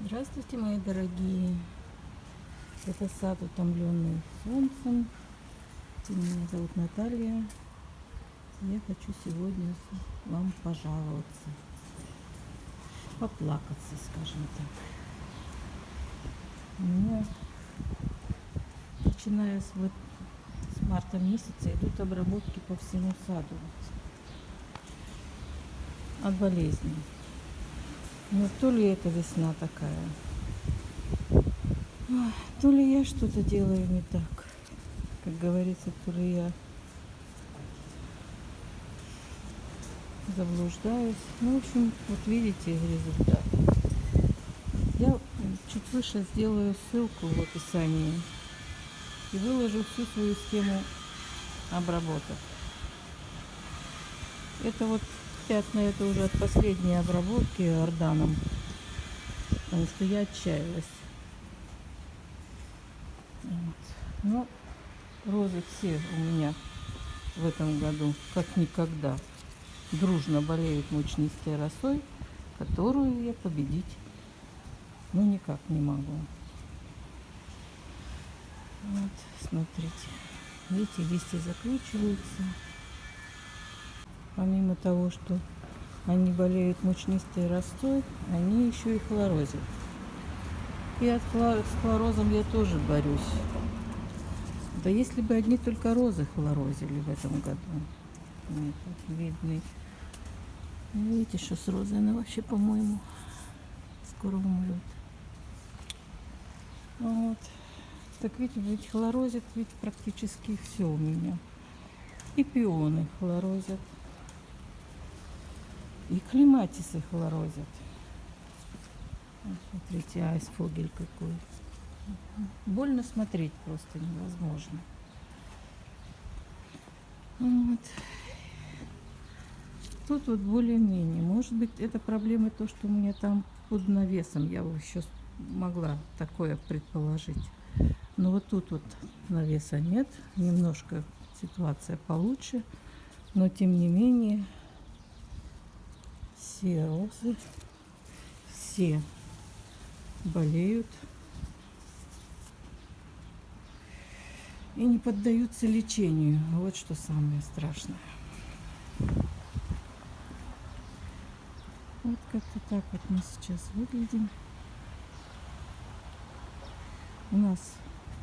Здравствуйте, мои дорогие! Это сад, утомленный солнцем. Меня зовут Наталья. Я хочу сегодня вам пожаловаться, поплакаться, скажем так. У меня, начиная с марта месяца, идут обработки по всему саду от болезней. Но то ли это весна такая, то ли я что-то делаю не так, как говорится, то ли я заблуждаюсь. Ну, в общем, вот видите результат. Я чуть выше сделаю ссылку в описании и выложу всю свою схему обработок. Это вот пятна, это уже от последней обработки орданом, потому что я отчаялась. Вот. Но розы все у меня в этом году, как никогда, дружно болеют мучнистой росой, которую я победить никак не могу. Вот, смотрите. Видите, листья закручиваются. Помимо того, что они болеют мучнистой росой, они еще и хлорозят. И с хлорозом я тоже борюсь. Да если бы одни только розы хлорозили в этом году. Нет, вот видны. Видите, что с розой она вообще, по-моему, скоро умрет. Вот. Так видите, ведь хлорозит ведь практически все у меня. И пионы хлорозят. И клематисы хлорозят. Вот смотрите, айсфогель какой. Больно смотреть просто невозможно. Вот. Тут вот более-менее. Может быть, это проблема то, что у меня там под навесом. Я бы еще могла такое предположить. Но вот тут вот навеса нет. Немножко ситуация получше. Но тем не менее, все розы, все болеют и не поддаются лечению. Вот что самое страшное. Вот как-то так вот мы сейчас выглядим. У нас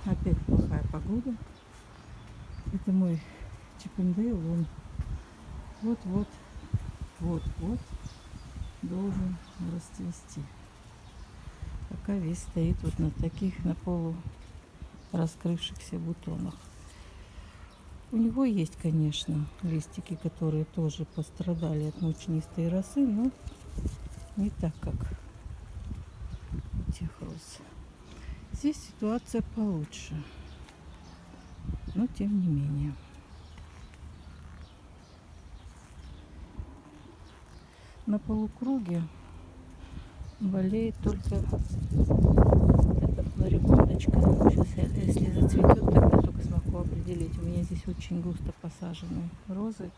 опять плохая погода. Это мой чиппендейл, он вот-вот должен расцвести. Пока весь стоит вот на таких, на полу раскрывшихся бутонах. У него есть, конечно, листики, которые тоже пострадали от мучнистой росы, но не так, как у тех роз. Здесь ситуация получше, но тем не менее. На полукруге болеет только эта флорибундочка. Сейчас, если зацветет, тогда только смогу определить. У меня здесь очень густо посажены розы.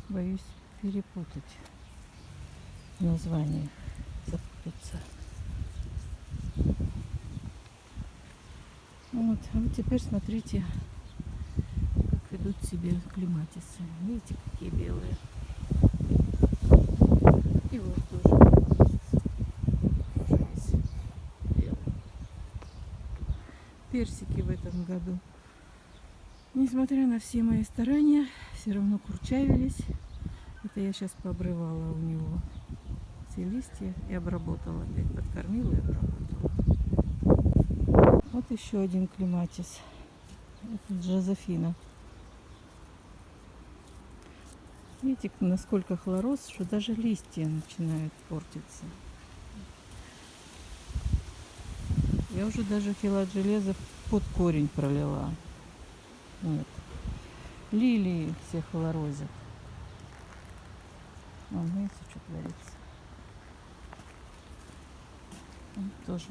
Боюсь перепутать название, запутаться. Вот. А вот теперь смотрите, как ведут себя клематисы. Видите, какие белые. И вот тоже весь белый. Персики в этом году, несмотря на все мои старания, все равно курчавились. Это я сейчас пообрывала у него все листья и обработала. Опять подкормила и обработала. Вот еще один клематис. Это Джозефина. Видите, насколько хлороз, что даже листья начинают портиться. Я уже даже хелат железа под корень пролила. Нет. Лилии все хлорозят. Вон, видите, что творится. Он тоже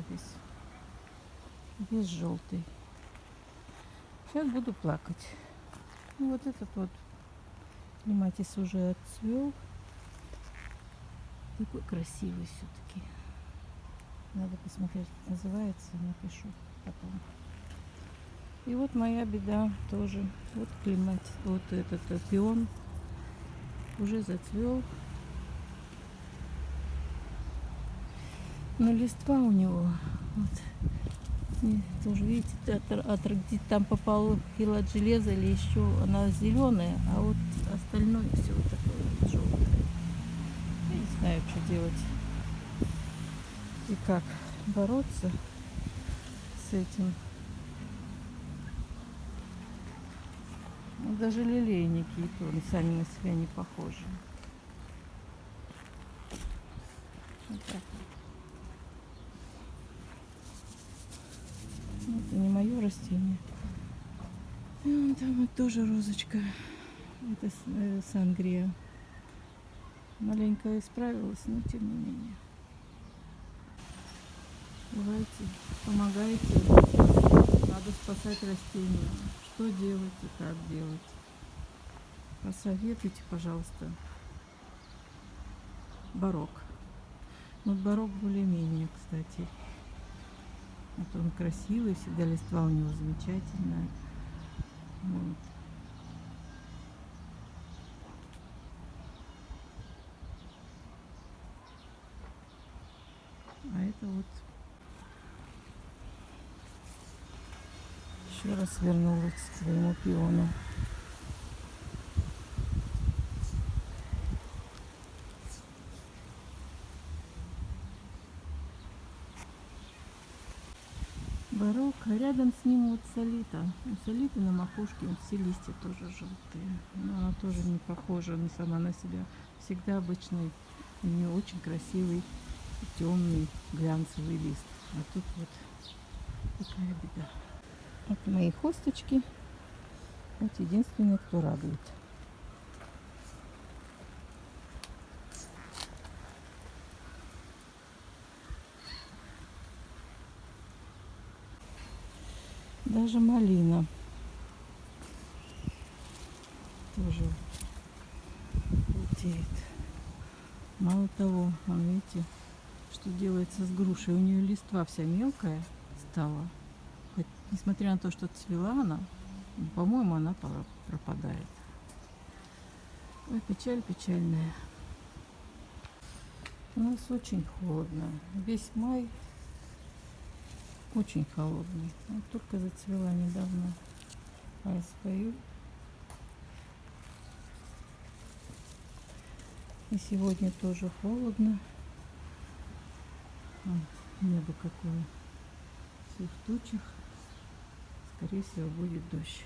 весь желтый. Сейчас буду плакать. Ну, вот этот вот клематис уже отцвел. Такой красивый все-таки. Надо посмотреть, как называется, напишу потом. И вот моя беда тоже. Вот климат, вот этот пион уже зацвел. Но листва у него вот, и тоже, видите, где там попал хилат железа или еще, она зеленая, а вот остальное все вот такое вот желтое. Я не знаю, что делать и как бороться с этим. Даже лилейники и то сами на себя не похожи. Вот так вот. Это не мое растение. И вон там вот тоже розочка. Это сангрия. Маленько исправилась, но тем не менее. Давайте, помогайте. Надо спасать растения. Что делать и как делать? Посоветуйте, пожалуйста. Барок. Вот барок более-менее, кстати. Вот он красивый, всегда листва у него замечательная. Вот. А это вот еще раз вернулась к своему пиону. Барок, а рядом с ним вот солита. У солиты на макушке вот все листья тоже желтые. Но она тоже не похожа сама на себя. Всегда обычный, у нее очень красивый, темный, глянцевый лист. А тут вот такая беда. Вот мои хосточки. Вот единственные, кто радует. Даже малина тоже желтеет. Мало того, вон, видите, что делается с грушей. У нее листва вся мелкая стала. Хоть, несмотря на то, что цвела она, по-моему, она пропадает. Ой, печаль печальная. У нас очень холодно. Весь май очень холодный. Вот только зацвела недавно. Спою. И сегодня тоже холодно. Небо какое. Все в тучах. Скорее всего, будет дождь.